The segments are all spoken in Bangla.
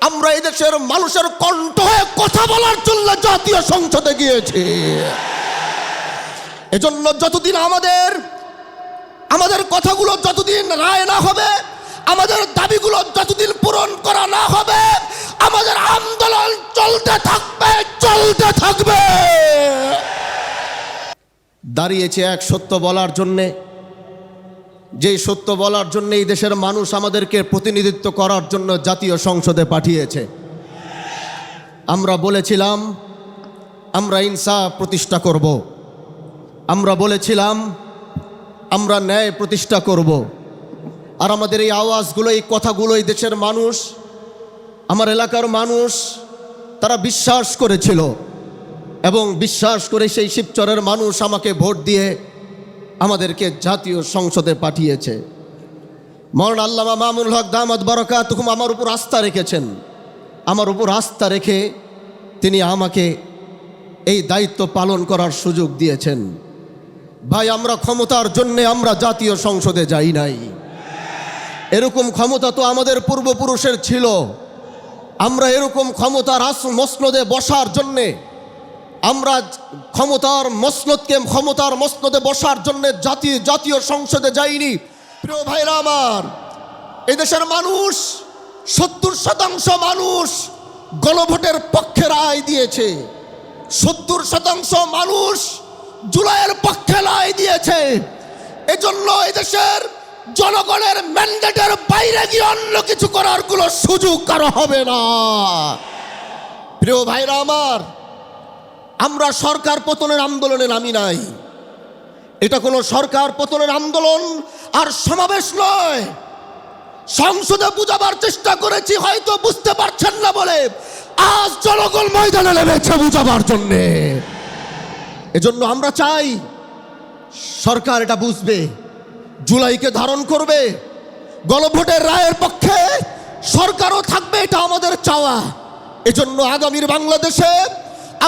আমরা এই দেশের মানুষের কণ্ঠ হয়ে কথা বলার জন্য জাতীয় সংসদে গিয়েছি। এজন্য যতদিন আমাদের কথাগুলো যতদিন রায় না হবে, আমাদের দাবিগুলো যতদিন পূরণ করা না হবে, আমাদের আন্দোলন চলতে থাকবে। দাঁড়িয়েছে এক সত্য বলার জন্যে, যেই সত্য বলার জন্য এই দেশের মানুষ আমাদেরকে প্রতিনিধিত্ব করার জন্য জাতীয় সংসদে পাঠিয়েছে। আমরা বলেছিলাম আমরা ইনসাফ প্রতিষ্ঠা করব, আমরা বলেছিলাম আমরা ন্যায় প্রতিষ্ঠা করব। আর আমাদের এই আওয়াজগুলো, এই কথাগুলো এই দেশের মানুষ, আমার এলাকার মানুষ তারা বিশ্বাস করেছিল এবং বিশ্বাস করে সেই শিবচরের মানুষ আমাকে ভোট দিয়ে আমাদেরকে জাতীয় সংসদে পাঠিয়েছে। মওলানা আল্লামা মামুনুল হক দামাত বারাকাতুহুম আমার উপর আস্থা রেখেছেন। আমার উপর আস্থা রেখে তিনি আমাকে এই দায়িত্ব পালন করার সুযোগ দিয়েছেন। ভাই, আমরা ক্ষমতার জন্যে আমরা জাতীয় সংসদে যাই নাই। এরকম ক্ষমতা তো আমাদের পূর্বপুরুষের ছিল। আমরা এরকম ক্ষমতার মসনদে বসার জন্যে, আমরা ক্ষমতার মসনদে বসার জন্যে জাতীয় সংসদে যাইনি। প্রিয় ভাইরা আমার, এদেশের মানুষ 70% মানুষ গণভোটের পক্ষে রায় দিয়েছে। 70% মানুষ জুলাইয়ের পক্ষে রায় দিয়েছে। এজন্য এদেশের জনগণের ম্যান্ডেটের বাইরে গিয়ে অন্য কিছু করার কোনো সুযোগ কারো হবে না। প্রিয় ভাইরা আমার, আমরা সরকার পতনের আন্দোলনে নামি নাই। এটা কোনো সরকার পতনের আন্দোলন আর সমাবেশ নয়। সংসদে বুঝাবার চেষ্টা করেছি, হয়তো বুঝতে পারছেন না বলে আজ জনগণ ময়দানে নেমেছে বুঝাবার জন্যে। এজন্য আমরা চাই সরকার এটা বুঝবে, জুলাইকে ধারণ করবে, গণভোটের রায়ের পক্ষে সরকারও থাকবে, এটা আমাদের চাওয়া। এজন্য আগামীর বাংলাদেশে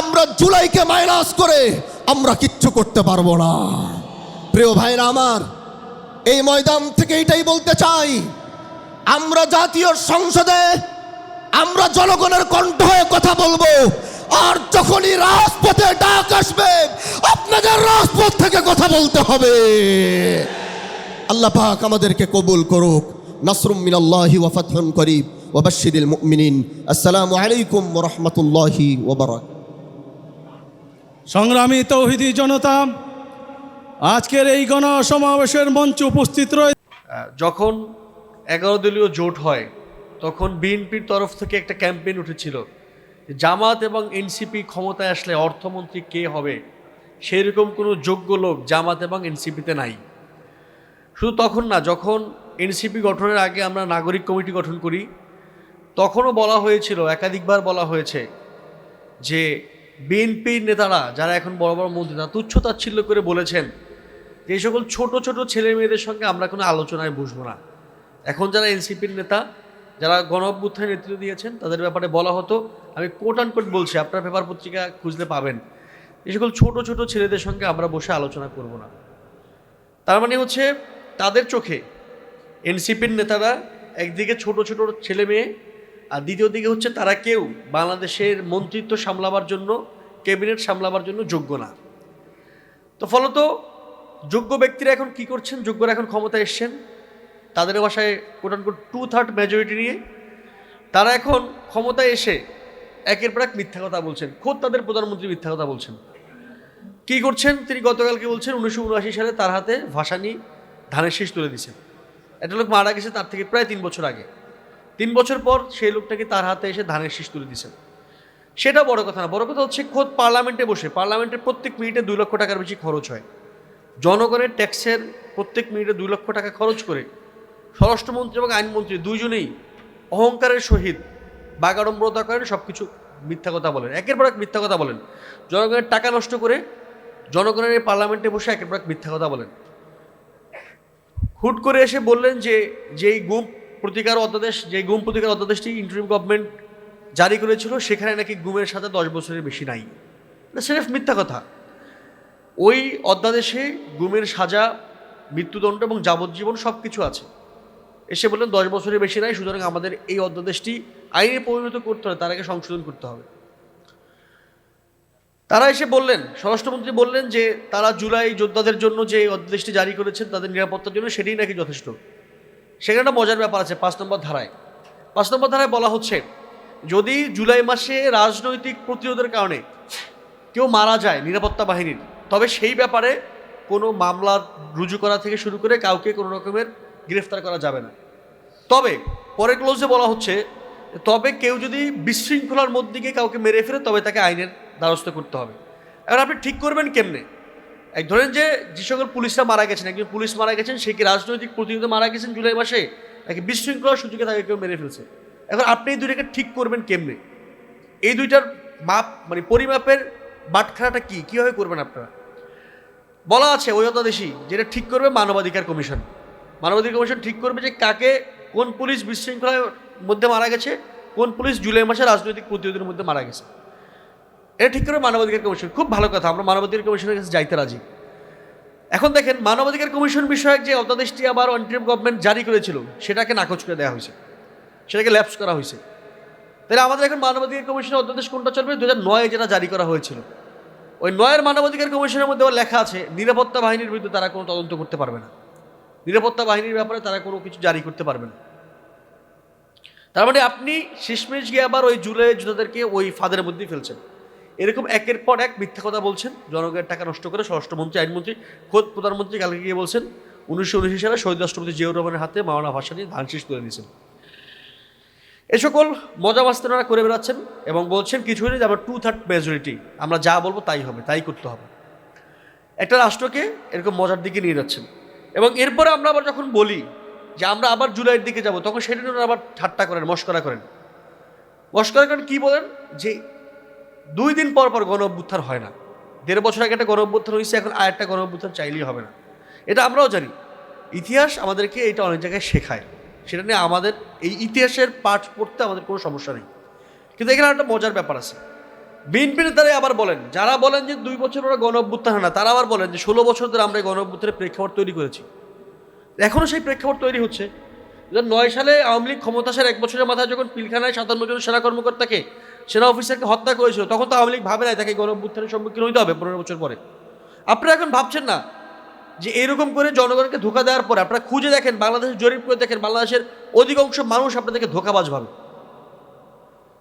আমরা জুলাইকে মাইনাস করে আমরা কিচ্ছু করতে পারবো না। প্রিয় ভাইরা আমার, এই ময়দান থেকে এটাই বলতে চাই, আমরা জাতীয় সংসদে আমরা জনগণের কণ্ঠ হয়ে কথা বলবো। আর যখনই রাজপথে ডাক আসবে, আপনাদের রাজপথ থেকে কথা বলতে হবে। আল্লাহ পাক আমাদেরকে কবুল করুক। নাসরুম মিনাল্লাহি ওয়া ফাতহুন করিব ওয়া বাশশিরিল মুমিনিন। আসসালামু আলাইকুম ওয়া রাহমাতুল্লাহি ওয়া বারাকাতুহু। সংগ্রামী তৌহিদি জনতা, আজকের এই গণসমাবেশের মঞ্চে উপস্থিত রয়েছে। যখন 11 দলীয় জোট হয়, তখন বিএনপির তরফ থেকে একটা ক্যাম্পেইন উঠেছিল, জামাত এবং এনসিপি ক্ষমতায় আসলে অর্থমন্ত্রী কে হবে, সেরকম কোনো যোগ্য লোক জামাত এবং এনসিপিতে নাই। শুধু তখন না, যখন এনসিপি গঠনের আগে আমরা নাগরিক কমিটি গঠন করি, তখনও বলা হয়েছিল, একাধিকবার বলা হয়েছে যে বিএনপির নেতারা যারা এখন বড় বড় মন্ত্রী, তারা তুচ্ছ-তাচ্ছিল্য করে বলেছেন যে এই সকল ছোট ছোট ছেলে মেয়েদের সঙ্গে আমরা কোনো আলোচনায় বসবো না। এখন যারা এনসিপির নেতা, যারা গণ অভ্যুত্থানের নেতৃত্ব দিয়েছেন, তাদের ব্যাপারে বলা হতো, আমি কোট আন কোট বলছি, আপনার পেপার পত্রিকা খুঁজলে পাবেন, এই সকল ছোট ছোট ছেলেদের সঙ্গে আমরা বসে আলোচনা করব না। তার মানে হচ্ছে তাদের চোখে এনসিপির নেতারা একদিকে ছোট ছোট ছেলে মেয়ে, আর দ্বিতীয় দিকে হচ্ছে তারা কেউ বাংলাদেশের মন্ত্রিত্ব সামলাবার জন্য, ক্যাবিনেট সামলাবার জন্য যোগ্য না। তো ফলত যোগ্য ব্যক্তিরা এখন কি করছেন, যোগ্যরা এখন ক্ষমতায় এসছেন, তাদের ভাষায় কোট আন কোট 2/3 মেজরিটি নিয়ে তারা এখন ক্ষমতায় এসে একের পর এক মিথ্যা কথা বলছেন। খোদ তাদের প্রধানমন্ত্রী মিথ্যা কথা বলছেন। কি করছেন তিনি? গতকালকে বলছেন 1979 সালে তার হাতে ভাসানি ধানের শীষ তুলে দিয়েছেন। একটা লোক মারা গেছে তার থেকে প্রায় 3 বছর আগে। 3 বছর পর সেই লোকটাকে তার হাতে এসে ধানের শীষ তুলে দিয়েছেন। সেটা বড় কথা না। বড় কথা হচ্ছে খোদ পার্লামেন্টে বসে, পার্লামেন্টের প্রত্যেক মিনিটে 2 লক্ষ টাকার বেশি খরচ হয়। জনগণের ট্যাক্সের প্রত্যেক মিনিটে 2 লক্ষ টাকা খরচ করে স্বরাষ্ট্রমন্ত্রী এবং আইনমন্ত্রী দুইজনেই অহংকারের সহিত বাগাড়ম্বরতা করেন, সব কিছু মিথ্যা কথা বলেন, একের পর এক মিথ্যা কথা বলেন, জনগণের টাকা নষ্ট করে জনগণের এই পার্লামেন্টে বসে একের পর এক মিথ্যা কথা বলেন। হুট করে এসে বললেন যে যেই গুম প্রতিকার অধ্যাদেশটি ইন্টারিম গভর্নমেন্ট জারি করেছিল, সেখানে নাকি গুমের সাথে 10 বছরের বেশি নাই। এটা সির্ফ মিথ্যা কথা। ওই অধ্যাদেশে গুমের সাজা, মৃত্যুদণ্ড এবং যাবজ্জীবন সব কিছু আছে। এসে বললেন 10 বছরের বেশি নাই, সুতরাং আমাদের এই অধ্যাদেশটি আইনে পরিণত করতে হবে, তার আগে সংশোধন করতে হবে। তারা এসে বললেন, স্বরাষ্ট্রমন্ত্রী বললেন যে তারা জুলাই যোদ্ধাদের জন্য যে অধ্যাদেশটি জারি করেছেন তাদের নিরাপত্তার জন্য সেটাই নাকি যথেষ্ট। সেখানে একটা মজার ব্যাপার আছে। 5 নম্বর ধারায় বলা হচ্ছে, যদি জুলাই মাসে রাজনৈতিক প্রতিরোধের কারণে কেউ মারা যায় নিরাপত্তা বাহিনীর, তবে সেই ব্যাপারে কোনো মামলা রুজু করা থেকে শুরু করে কাউকে কোনো রকমের গ্রেফতার করা যাবে না। তবে পরের ক্লোজে বলা হচ্ছে, তবে কেউ যদি বিশৃঙ্খলার মধ্যে গিয়ে কাউকে মেরে ফেলে তবে তাকে আইনের দ্বারস্থ করতে হবে। এখন আপনি ঠিক করবেন কেমনে? ধরেন যে সকল পুলিশরা মারা গেছেন, একজন পুলিশ মারা গেছেন, সে কি রাজনৈতিক প্রতিনিধি মারা গেছেন জুলাই মাসে, নাকি বিশৃঙ্খলার সুযোগে তাকে কেউ মেরে ফেলছে? এখন আপনি এই দুইটাকে ঠিক করবেন কেমনে? এই দুইটার মাপ মানে পরিমাপের বাটখারাটা কীভাবে করবেন আপনারা? বলা আছে ওই অধ্যাদেশই যেটা ঠিক করবে মানবাধিকার কমিশন। মানবাধিকার কমিশন ঠিক করবে যে কাকে, কোন পুলিশ বিশৃঙ্খলার মধ্যে মারা গেছে, কোন পুলিশ জুলাই মাসে রাজনৈতিক প্রতিরোধের মধ্যে মারা গেছে। এটা ঠিক করে মানবাধিকার কমিশন। খুব ভালো কথা, আমরা মানবাধিকার কমিশনের কাছে যাইতে রাজি। এখন দেখেন, মানবাধিকার কমিশন বিষয়ক যে অধ্যাদেশটি আবার ইন্টারিম গভর্নমেন্ট জারি করেছিল সেটাকে নাকচ করে দেওয়া হয়েছে, সেটাকে ল্যাপস করা হয়েছে। তাহলে আমাদের এখন মানবাধিকার কমিশনের অধ্যাদেশ কোনটা চলবে? 2009 যেটা জারি করা হয়েছিল, ওই 9 মানবাধিকার কমিশনের মধ্যে লেখা আছে নিরাপত্তা বাহিনীর বিরুদ্ধে তারা কোনো তদন্ত করতে পারবে না, নিরাপত্তা বাহিনীর ব্যাপারে তারা কোনো কিছু জারি করতে পারবে না। তার মানে আপনি শেষমেশ গিয়ে আবার ওই জুলাই যোদ্ধাদেরকে ওই ফাঁদের মধ্যেই ফেলছেন। এরকম একের পর এক মিথ্যা কথা বলছেন, জনগণের টাকা নষ্ট করে। স্বরাষ্ট্রমন্ত্রী, আইনমন্ত্রী, খোদ প্রধানমন্ত্রী কালকে গিয়ে বলছেন 1979 সালে শহীদ রাষ্ট্রপতি জিয়াউর রহমানের হাতে মাওলানা ভাসানী ধান শীষ তুলে নিয়েছেন। এ সকল মজা মাস্তানারা করে বেড়াচ্ছেন এবং বলছেন কিছু হলে যে আমরা 2/3 মেজরিটি, আমরা যা বলবো তাই হবে, তাই করতে হবে। একটা রাষ্ট্রকে এরকম মজার দিকে নিয়ে যাচ্ছেন। এবং এরপরে আমরা আবার যখন বলি যে আমরা আবার জুলাইয়ের দিকে যাব, তখন সেটা নিয়ে আবার ঠাট্টা করেন, মস্করা করেন। কী বলেন যে 2 দিন পর পর গণ অভ্যুত্থান হয় না, 1.5 বছর আগে একটা গণ অভ্যুত্থান হয়েছে, এখন আরেকটা গণ অভ্যুত্থান চাইলেই হবে না। এটা আমরাও জানি, ইতিহাস আমাদেরকে এটা অনেক জায়গায় শেখায়, সেটা নিয়ে আমাদের এই ইতিহাসের পাঠ পড়তে আমাদের কোনো সমস্যা নেই। কিন্তু এখানে একটা মজার ব্যাপার আছে। বিএনপি নেতারাই আবার বলেন, যারা বলেন যে 2 বছর ওরা গণ অভ্যুত্থান হয় না, তারা আবার বলেন যে 16 বছর ধরে আমরা এই গণ অভ্যুত্থানের প্রেক্ষাপট তৈরি করেছি। এখনও সেই প্রেক্ষাপট তৈরি হচ্ছে। 2009 সালে আওয়ামী লীগ ক্ষমতা আসার 1 বছরের মাথায় যখন পিলখানায় 57 জন সেনা কর্মকর্তাকে, সেনা অফিসারকে হত্যা করেছিল, তখন তো আওয়ামী লীগ ভাবে নাই তাকে গণ অভ্যুত্থানের সম্মুখীন হইতে হবে 15 বছর পরে। আপনারা এখন ভাবছেন না যে এরকম করে জনগণকে ধোকা দেওয়ার পরে আপনারা খুঁজে দেখেন, বাংলাদেশের জরিপ করে দেখেন, বাংলাদেশের অধিকাংশ মানুষ আপনাদেরকে ধোকাবাজ ভাবে।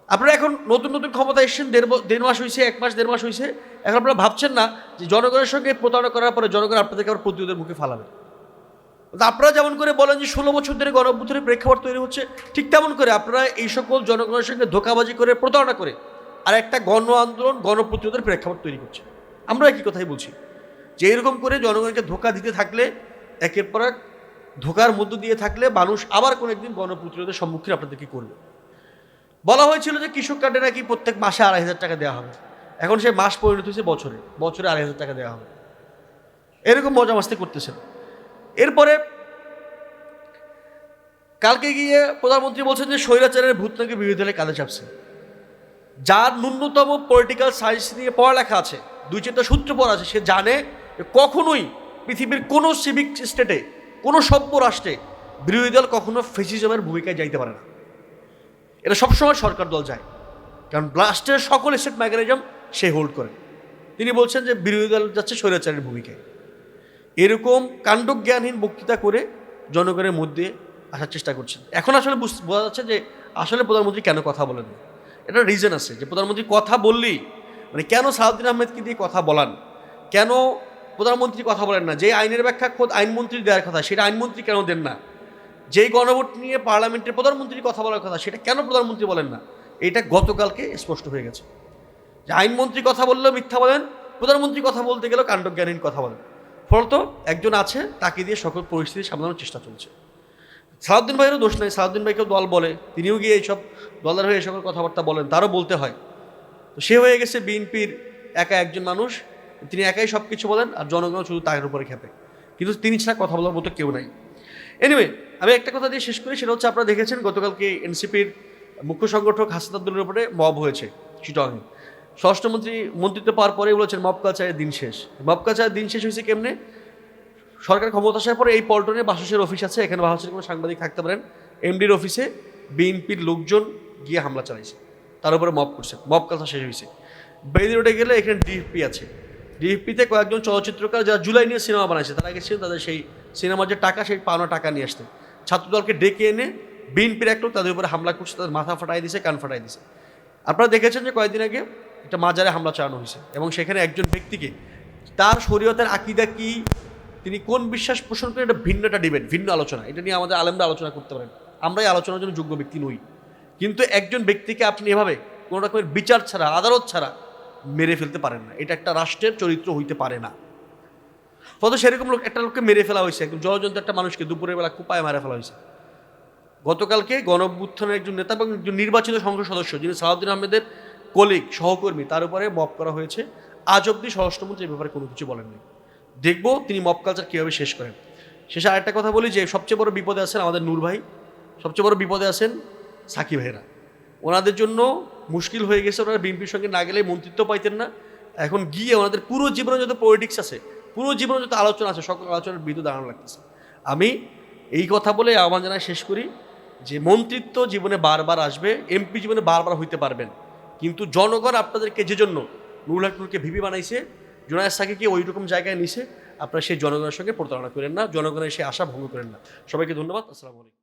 আপনারা এখন নতুন নতুন ক্ষমতা এসেছেন, 1.5 মাস হয়েছে, 1 মাস 1.5 মাস হয়েছে, এখন আপনারা ভাবছেন না যে জনগণের সঙ্গে প্রতারণা করার পরে জনগণ আপনাদেরকে আবার প্রতিরোধের মুখে ফালাবে। আপনারা যেমন করে বলেন যে 16 বছর ধরে গণ অভ্যুত্থানের প্রেক্ষাপট তৈরি হচ্ছে, ঠিক তেমন করে আপনারা এই সকল জনগণের সঙ্গে ধোকাবাজি করে, প্রতারণা করে আর একটা গণ আন্দোলন, গণপ্রতিরোধের প্রেক্ষাপট তৈরি করছে। আমরা একই কথাই বলছি যে এরকম করে জনগণকে ধোকা দিতে থাকলে, একের পর এক ধোকার মধ্য দিয়ে থাকলে মানুষ আবার কোনো একদিন গণপ্রতিরোধের সম্মুখীন আপনাদেরকে করবে। বলা হয়েছিল যে কৃষক কার্ডে নাকি প্রত্যেক মাসে 2,500 টাকা দেওয়া হবে, এখন সে মাস পরিণত হয়েছে বছরে, বছরে 2,500 টাকা দেওয়া হবে। এরকম মজা মাস্তি করতেছেন। এরপরে কালকে গিয়ে প্রধানমন্ত্রী বলছেন যে স্বৈরাচারের ভূত নাকি বিরোধী দলে কাঁধে চাপছে। যার ন্যূনতম পলিটিক্যাল সায়েন্স নিয়ে পড়ালেখা আছে, 2-4টা সূত্র পড়া আছে, সে জানে যে কখনোই পৃথিবীর কোনো সিভিক স্টেটে, কোনো সভ্য রাষ্ট্রে বিরোধী দল কখনো ফেসিজমের ভূমিকায় যাইতে পারে না। এটা সবসময় সরকার দল যায়, কারণ রাষ্ট্রের সকল স্টেট মেকানিজম সে হোল্ড করে। তিনি বলছেন যে বিরোধী দল যাচ্ছে স্বৈরাচারের ভূমিকায়। এরকম কাণ্ডজ্ঞানহীন বক্তৃতা করে জনগণের মধ্যে আসার চেষ্টা করছেন। এখন আসলে বোঝা যাচ্ছে যে আসলে প্রধানমন্ত্রী কেন কথা বলেন। এটা রিজন আছে যে প্রধানমন্ত্রী কথা বললেই, মানে কেন সালাউদ্দিন আহমেদকে দিয়ে কথা বলান, কেন প্রধানমন্ত্রী কথা বলেন না, যে আইনের ব্যাখ্যা খোদ আইনমন্ত্রী দেওয়ার কথা সেটা আইনমন্ত্রী কেন দেন না, যেই গণভোট নিয়ে পার্লামেন্টের প্রধানমন্ত্রী কথা বলার কথা সেটা কেন প্রধানমন্ত্রী বলেন না, এটা গতকালকে স্পষ্ট হয়ে গেছে যে আইনমন্ত্রী কথা বললেও মিথ্যা বলেন, প্রধানমন্ত্রী কথা বলতে গেলেও কাণ্ডজ্ঞানহীন কথা বলেন। ফলত একজন আছে, তাকে দিয়ে সকল পরিস্থিতি সামলানোর চেষ্টা চলছে। সালাউদ্দিন ভাইয়েরও দোষ নাই, সালাউদ্দিন ভাইকেও দল বলে, তিনিও গিয়ে এইসব দলের হয়ে এই সকল কথাবার্তা বলেন, তারও বলতে হয়। তো সে হয়ে গেছে বিএনপির একা একজন মানুষ, তিনি একাই সব কিছু বলেন আর জনগণ শুধু তার উপরে খেপে, কিন্তু তিনি ছাড়া কথা বলার মতো কেউ নাই। এনিওয়ে, আমি একটা কথা দিয়ে শেষ করি, সেটা হচ্ছে আপনারা দেখেছেন গতকালকে এনসিপির মুখ্য সংগঠক হাসনাত আব্দুল্লাহর উপরে মব হয়েছে চিটাগাংয়ে। স্বরাষ্ট্রমন্ত্রী মন্ত্রিত্ব পাওয়ার পরে বলেছেন মব কালচারের দিন শেষ। মব কালচারের দিন শেষ হয়েছে কেমনে? সরকার ক্ষমতা আসার পরে এই পল্টনে বাসসের অফিস আছে, এখানে বাসসের কোনো সাংবাদিক থাকতে পারেন, এমডির অফিসে বিএনপির লোকজন গিয়ে হামলা চালাইছে, তার উপরে মব করছে, মব কালচার শেষ হয়েছে। বেইলি রোডে গেলে এখানে ডিএফপি আছে, ডিএফপিতে কয়েকজন চলচ্চিত্রকার যারা জুলাই নিয়ে সিনেমা বানাইছে তারা গেছিলেন তাদের সেই সিনেমার যে টাকা সেই পাওনা টাকা নিয়ে আসতে, ছাত্রদলকে ডেকে এনে বিএনপির এক লোক তাদের উপরে হামলা করছে, তাদের মাথা ফাটাই দিছে, কান ফাটাই দিছে। আপনারা দেখেছেন যে কয়েকদিন আগে একটা মাজারে হামলা চালানো হয়েছে এবং সেখানে একজন ব্যক্তিকে তার শরীয়তের আকীদা কি, তিনি কোন বিশ্বাস পোষণ করেন, এটা ভিন্ন একটা ডিবেট, ভিন্ন আলোচনা, এটা নিয়ে আমাদের আলেমরা আলোচনা করতে পারেন, আমরা এই আলোচনার জন্য যোগ্য ব্যক্তি নই। কিন্তু একজন ব্যক্তিকে আপনি এভাবে কোনো রকমের বিচার ছাড়া, আদালত ছাড়া মেরে ফেলতে পারেন না, এটা একটা রাষ্ট্রের চরিত্র হইতে পারে না। ফলে সেরকম লোক একটা লোককে মেরে ফেলা হয়েছে, একদম জলজন্ত একটা মানুষকে দুপুরের বেলা কুপায় মারা ফেলা হয়েছে। গতকালকে গণঅভ্যুত্থানের একজন নেতা এবং একজন নির্বাচিত সংসদ সদস্য যিনি সালাউদ্দিন আহমেদের কলিগ সহকর্মী, তার উপরে মব করা হয়েছে। আজ অবধি স্বরাষ্ট্রমন্ত্রী এই ব্যাপারে কোনো কিছু বলেননি। দেখবো তিনি মব কালচার কীভাবে শেষ করেন। শেষে আরেকটা কথা বলি যে সবচেয়ে বড় বিপদে আছেন আমাদের নূর ভাই, সবচেয়ে বড় বিপদে আছেন সাকিব ভাইরা। ওনাদের জন্য মুশকিল হয়ে গেছে, ওনারা বিএনপির সঙ্গে না গেলে মন্ত্রিত্ব পাইতেন না। এখন গিয়ে ওনাদের পুরো জীবনে যত পলিটিক্স আছে, পুরো জীবনে যত আলোচনা আছে, সকল আলোচনার বিরুদ্ধে দাঁড়ানো লাগতেছে। আমি এই কথা বলে আহ্বান জানায় শেষ করি যে মন্ত্রিত্ব জীবনে বারবার আসবে, এমপি জীবনে বারবার হইতে পারবেন, কিন্তু জনগণ আপনাদেরকে যে জন্য নুরুল হক নূরকে ভিপি বানাইছে, জুনায়েদ সাকিকে ওই রকম জায়গায় নিছে, আপনারা সেই জনগণের সঙ্গে প্রতারণা করেন না, জনগণের সেই আশা ভঙ্গ করেন না। সবাইকে ধন্যবাদ। আসসালামু আলাইকুম।